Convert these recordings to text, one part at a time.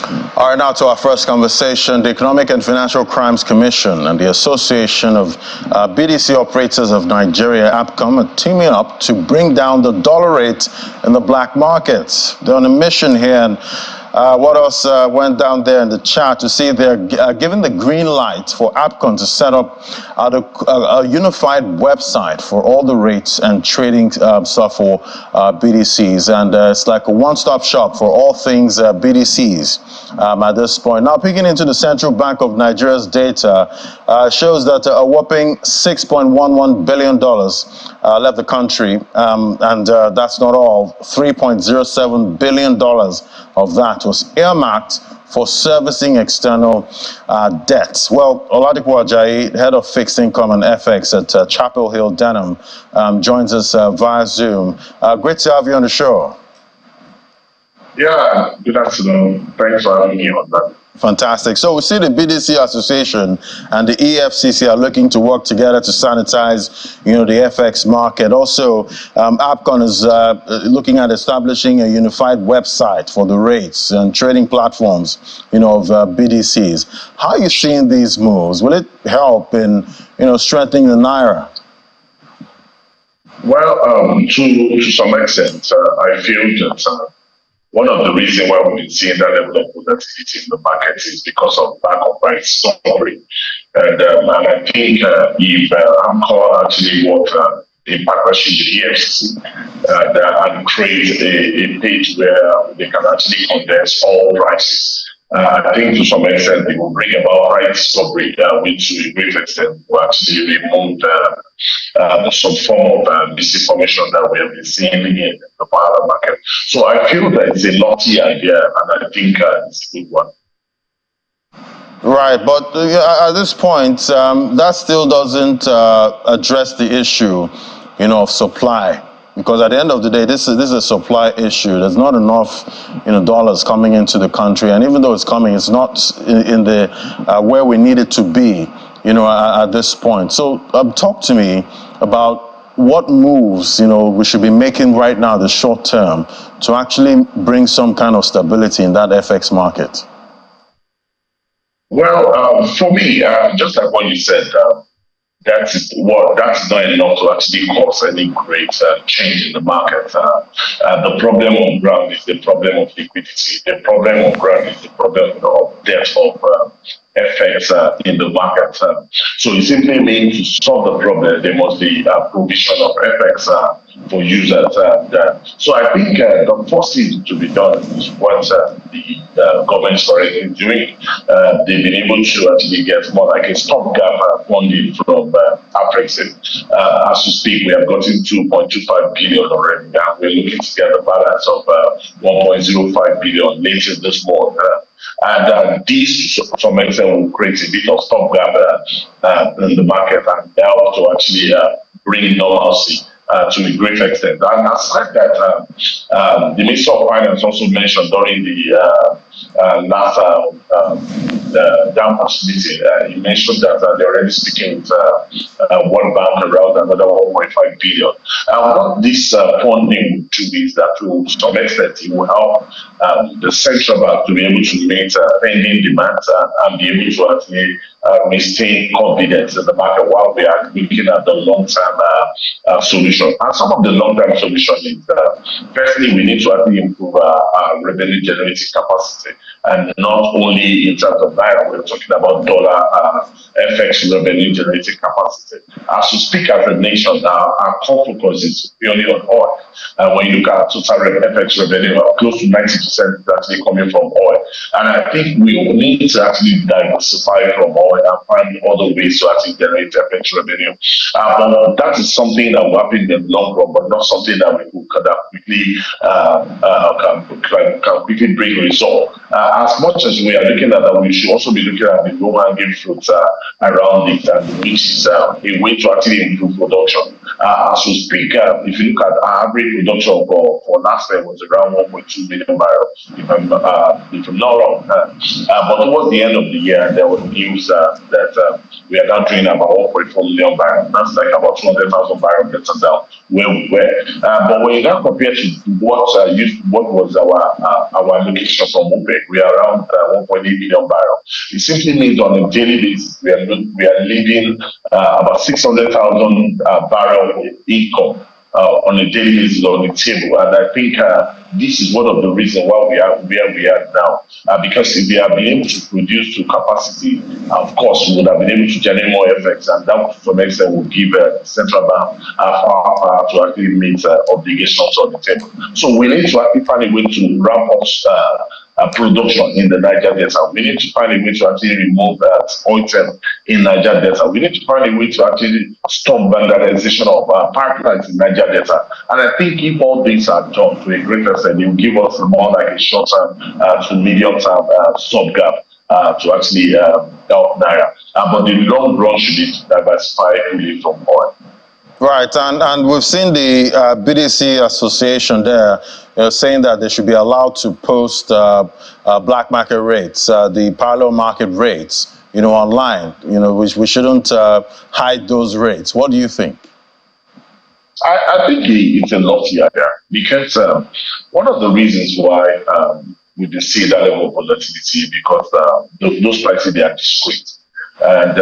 All right, now to our first conversation. The Economic and Financial Crimes Commission and the Association of BDC Operators of Nigeria, APCOM, are teaming up to bring down the dollar rate in the black markets. They're on a mission here, and what else went down there in the chat to see they're giving the green light for APCOM to set up a unified website for all the rates and trading stuff for BDCs. And it's like a one-stop shop for all things BDCs at this point. Now, peeking into the Central Bank of Nigeria's data, shows that a whopping $6.11 billion left the country, and that's not all. $3.07 billion of that was earmarked for servicing external debts. Well, Oladipo Ajayi, head of fixed income and FX at Chapel Hill Denham, joins us via Zoom. Great to have you on the show. Yeah, good afternoon. Thanks for having me on that. Fantastic. So we see the BDC Association and the EFCC are looking to work together to sanitize, the FX market. Also, APCON is looking at establishing a unified website for the rates and trading platforms, of BDCs. How are you seeing these moves? Will it help in, strengthening the Naira? Well, to some extent, I feel that one of the reasons why we've been seeing that level of volatility in the market is because of lack of right summary. And I think if AMCO actually worked in partnership with EFCC and create a page where they can actually condense all prices, I think to some extent they will bring about right discovery, which to a great extent will actually remove some form of misinformation that we have been seeing in the power market. So I feel that it's a lofty idea, and I think it's a good one. Right, but at this point, that still doesn't address the issue, of supply. Because at the end of the day, this is a supply issue. There's not enough, dollars coming into the country, and even though it's coming, it's not in the where we need it to be, at this point. So, talk to me about what moves, we should be making right now, the short term, to actually bring some kind of stability in that FX market. Well, for me, just like what you said. That's not enough to actually cause any great change in the market. The problem on ground is the problem of liquidity. The problem on ground is the problem of depth of FX in the market. So it simply means to solve the problem, there must be provision of FX for users. So I think the first thing to be done is what the government is already doing. They've been able to actually get more like a stopgap funding from Africa. As we speak, we have gotten 2.25 billion already. We're looking to get a balance of 1.05 billion later this month. And these, to some extent, will create a bit of stopgap in the market and help to actually bring normalcy to a great extent. And aside that, the Minister of Finance also mentioned during the last down facility, he mentioned that they're already speaking with World Bank around another 1.5 billion. What this funding will do is that to some extent it will help the central bank to be able to meet pending demands and be able to actually maintain confidence in the market while we are looking at the long-term solution. And some of the long-term solution is firstly, we need to actually improve our revenue generating capacity, and not only in terms of Naira, we're talking about dollar FX revenue generating capacity. As we speak as a nation, our core focus is purely on oil. When you look at total FX revenue, close to 90% is actually coming from oil. And I think we need to actually diversify from oil and find other ways to actually generate FX revenue. But that is something that will happen in the long run, but not something that we could can quickly bring result. As much as we are looking at that, we should also be looking at the low-hanging fruits around it, and which is a way to actually improve production. As we speak, if you look at our average production for last year was around 1.2 million barrels, if I'm not wrong. But towards the end of the year, there was news that we are now doing about 1.4 million barrels. That's like about 200,000 barrels better down where we were. But when you now compare to what was our allocation from OPEC, we are around 1.8 million barrels. It simply means on a daily basis we are leaving about 600,000 barrel income on a daily basis on the table, and I think this is one of the reasons why we are where we are now. Because if we have been able to produce to capacity, of course, we would have been able to generate more effects, and that, to some extent, will give the central bank power to actually meet obligations on the table. So we need to actually find a way to ramp up production in the Niger Delta. We need to find a way to actually remove oil in Niger Delta. We need to find a way to actually stop vandalization of pipelines in Niger Delta. And I think if all these are done to a great extent, it will give us more like a short-term to medium-term stopgap to actually help Naira. But the long run should be diversified away from oil. Right, and we've seen the BDC association there saying that they should be allowed to post black market rates, the parallel market rates, online. We shouldn't hide those rates. What do you think? I think it's a lofty idea because one of the reasons why we do see that level of volatility because those prices, they are discrete. And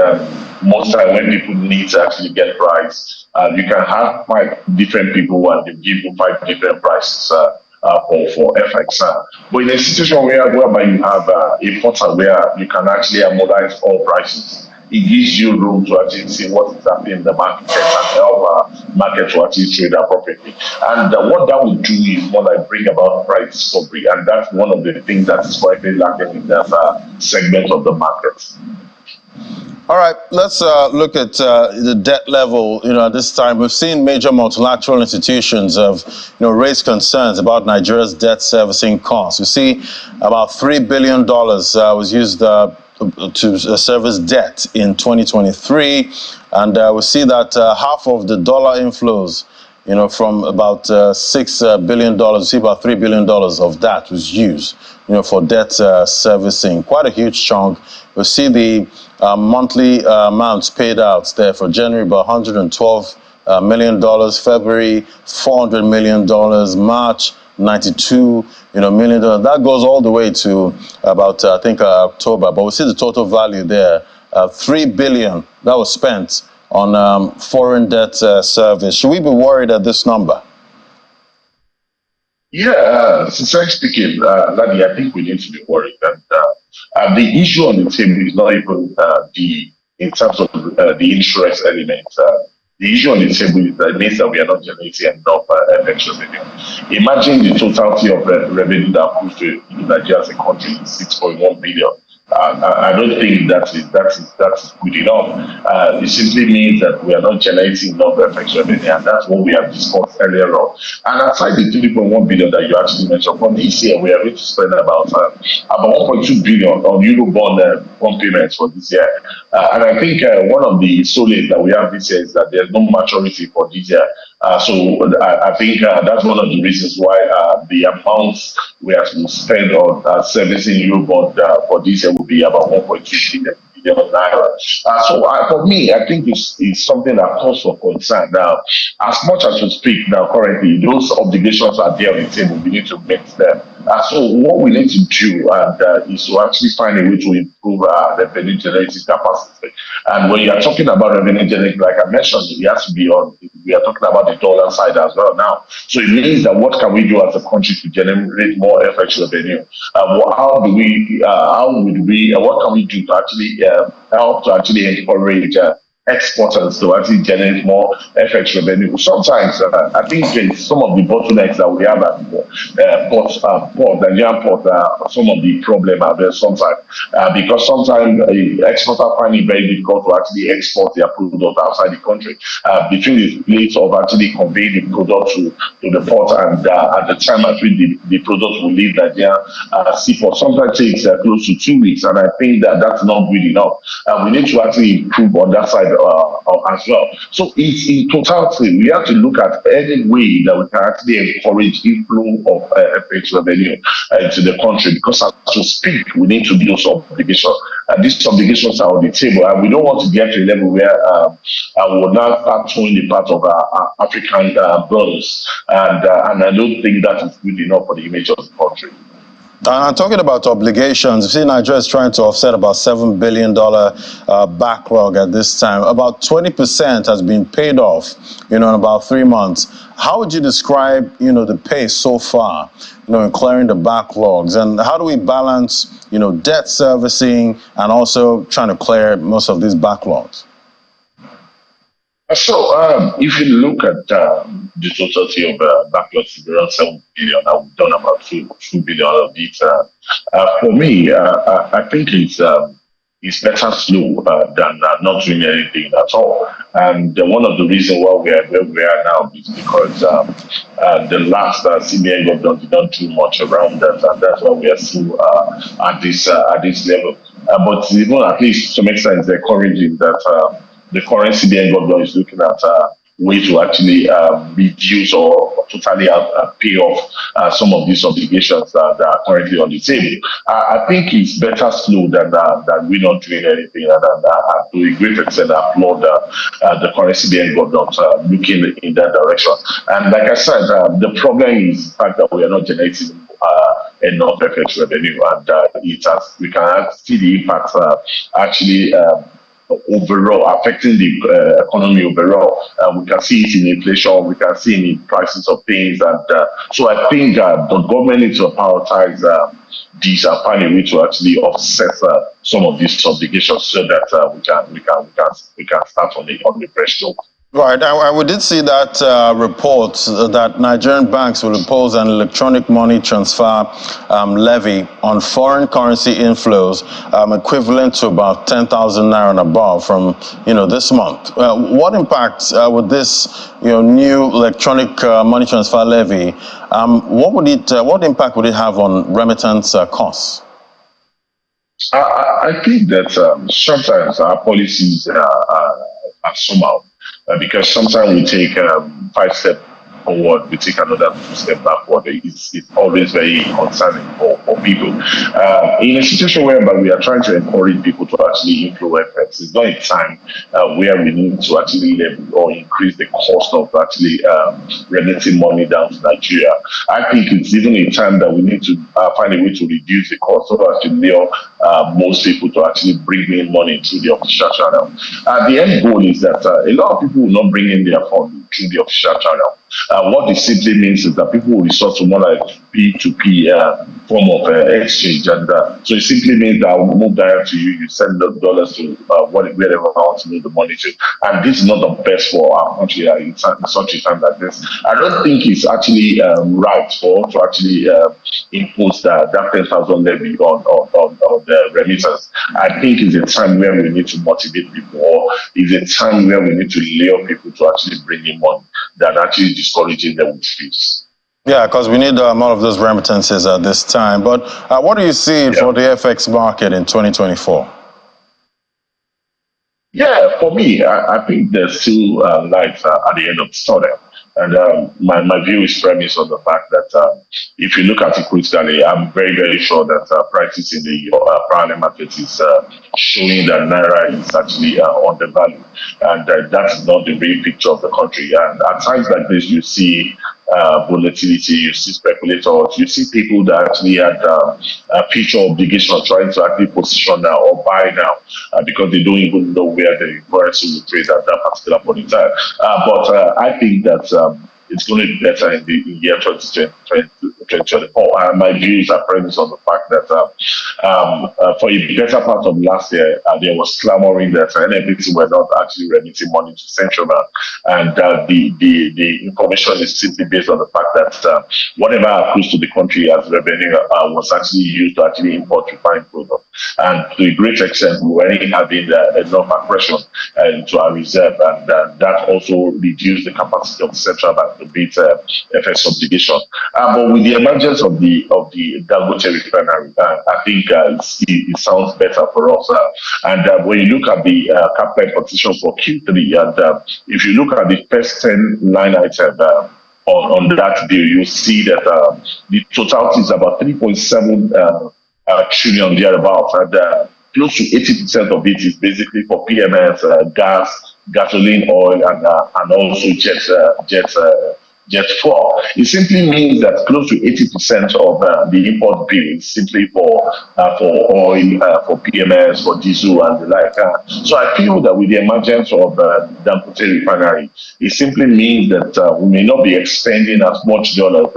most time when people need to actually get price, you can have 5 different people and they give you 5 different prices for FX. But in a situation whereby you have a portal where you can actually harmonize all prices, it gives you room to actually see what is happening in the market and help market to actually trade appropriately. And what that will do is more like bring about price discovery, and that's one of the things that is currently lacking in that segment of the market. All right, let's look at the debt level. At this time, we've seen major multilateral institutions have, raised concerns about Nigeria's debt servicing costs. We see about $3 billion was used to service debt in 2023, and we see that half of the dollar inflows, from about $6 billion, we see about $3 billion of that was used, for debt servicing. Quite a huge chunk. We see the monthly amounts paid out there for January, about $112 million, February, $400 million, March, $92 million. That goes all the way to about, I think, October. But we see the total value there, $3 billion that was spent on foreign debt service. Should we be worried at this number? Yeah, sincerely speaking, Lani, I think we need to be worried. And the issue on the table is not even in terms of the interest element. The issue on the table is that it means that we are not generating enough FX revenue. Imagine the totality of revenue that comes to Nigeria as a country is 6.1 billion. I don't think that is good enough. It simply means that we are not generating enough FX revenue, and that's what we have discussed earlier on. And aside the 3.1 billion that you actually mentioned, from this year we are going to spend about 1.2 billion on Eurobond payments for this year. And I think one of the solace that we have this year is that there's no maturity for this year. So I think that's one of the reasons why the amounts we have to spend on servicing Eurobond for this year will be about 1.2 billion naira. So for me, I think it's something that calls for concern. Now, as much as we speak now currently, those obligations are there on the table. We need to meet them. So what we need to do is to actually find a way to improve revenue generating capacity. And when you are talking about revenue generating, like I mentioned, we have to be on. We are talking about the dollar side as well now. So it means that what can we do as a country to generate more FX revenue? What can we do to actually help to actually encourage exporters to actually generate more FX revenue? Sometimes I think some of the bottlenecks that we have at Nigerian port, some of the problem are there sometimes because sometimes exporters find it very difficult to actually export their product outside the country. Between the place of actually conveying the product to the port and at the time at which the product will leave Nigeria seaport, sometimes takes close to 2 weeks, and I think that's not good enough. We need to actually improve on that side as well. So it's in totality, we have to look at any way that we can actually encourage inflow of FX revenue into the country, because as we speak, we need to do some obligations. And these obligations are on the table, and we don't want to get to a level where we will now start throwing the part of our African brothers, and I don't think that is good enough for the image of the country. Talking about obligations, you see Nigeria is trying to offset about $7 billion backlog at this time. About 20% has been paid off, in about 3 months. How would you describe, the pace so far, in clearing the backlogs? And how do we balance, debt servicing and also trying to clear most of these backlogs? So, if you look at the totality of backlogs, around 7 billion, we've done about 2 billion of it. For me, I think it's better slow than not doing anything at all. And one of the reasons why we are where we are now is because the last CBN government did not do much around that, and that's why we are still at this level. But even at least to some extent, it's encouraging that the current CBN governor is looking at way to actually reduce or totally pay off some of these obligations that are currently on the table. I think it's better slow than we're not doing anything, and to a great extent, I applaud the current CBN governor looking in that direction. And like I said, the problem is the fact that we are not generating enough FX revenue, and we can see the impact actually overall affecting the economy overall. We can see it in inflation, we can see it in prices of things, and so I think the government needs to prioritize these and find a way to actually offset some of these obligations so that we can start on the fresh note. Right, we did see that report that Nigerian banks will impose an electronic money transfer levy on foreign currency inflows equivalent to about 10,000 Naira and above from, this month. What impact would this, new electronic money transfer levy, what impact would it have on remittance costs? I think that sometimes our policies are somehow, because sometimes we take 5 steps forward, we take another 2 steps backward. It's always very concerning for people. In a situation whereby we are trying to encourage people to actually inflow FX, it's not a time where we need to actually level or increase the cost of actually remitting money down to Nigeria. I think it's even a time that we need to find a way to reduce the cost so as to lure most people to actually bring in money through the official channel. The end goal is that a lot of people will not bring in their funds through the official channel. What this simply means is that people will resort to more like P2P form of exchange, and so it simply means that I will move direct to you. You send the dollars to wherever I want to move the money to, and this is not the best for our country in such a time like this. I don't think it's actually right for to actually impose that 10,000 levy on the remittance. I think it's a time where we need to motivate people, or it's a time where we need to lure people to actually bring in money than actually discouraging them with fees. Yeah, because we need more of those remittances at this time. But what do you see for the FX market in 2024? Yeah, for me, I think there's still light at the end of the tunnel. And my view is premised on the fact that if you look at it critically, I'm very, very sure that prices in the parallel market is showing that Naira is actually undervalued. And that's not the real picture of the country. And at times like this, you see volatility, you see speculators, you see people that actually had a future obligation trying to actually position now or buy now because they don't even know where the currency will trade at that particular point in time. But I think that it's going to be better in the year 2024. My views are premised on the fact that for a better part of last year, there was clamoring that NFBs were not actually remitting money to central bank, and the information is simply based on the fact that whatever accrues to the country as revenue was actually used to actually import refined products, and to a great extent, we were having enough aggression into our reserve, and that also reduced the capacity of the central bank to beat FX obligation. But with the emergence of the Dangote refinery, I think it sounds better for us. And when you look at the capital position for Q3, and if you look at the first 10 line item on that deal, you see that the totality is about 3.7 trillion thereabouts, and close to 80% of it is basically for PMS, gas, gasoline, oil, and also jet fuel. It simply means that close to 80% of the import bill is simply for oil, for PMS, for diesel, and the like. So I feel that with the emergence of Dangote refinery, it simply means that we may not be expending as much dollars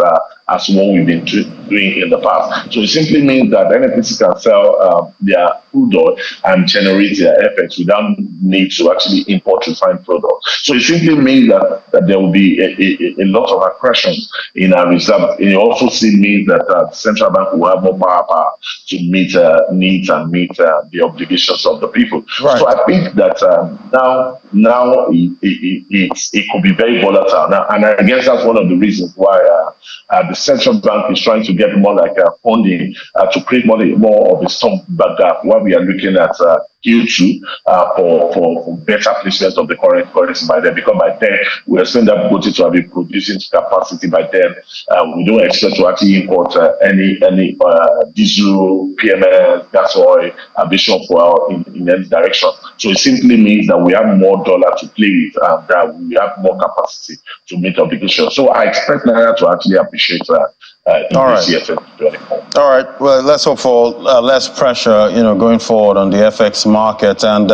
as what we've been doing in the past. So it simply means that NNPC can sell their crude oil and generate their FX without need to actually import refined products. So it simply means that there will be a lot of aggression in our reserve. It also still means that the central bank will have more power to meet needs and meet the obligations of the people. Right. So I think that now it could be very volatile. Now, and I guess that's one of the reasons why the central bank is trying to get more like funding to create more of a storm back gap while we are looking at Q2 for better placement of the current currency by then, because by then we expect that Dangote to have a producing capacity by then. We don't expect to actually import any diesel, PMS, gas oil, aviation fuel in any direction. So it simply means that we have more dollar to play with and that we have more capacity to meet obligations. So I expect Naira to actually appreciate this year 2024. All right. Well, let's hope for less pressure, going forward on the FX market, and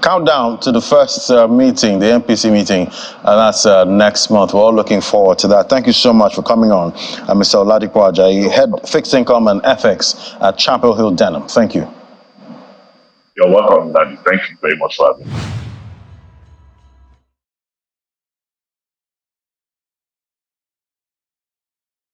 countdown to the first meeting, the MPC meeting, and that's next month. We're all looking forward to that. Thank you so much for coming on, Mr. Oladipo Ajayi, Head Fixed Income and FX at Chapel Hill Denham. Thank you. You're welcome, Daddy. Thank you very much for having me.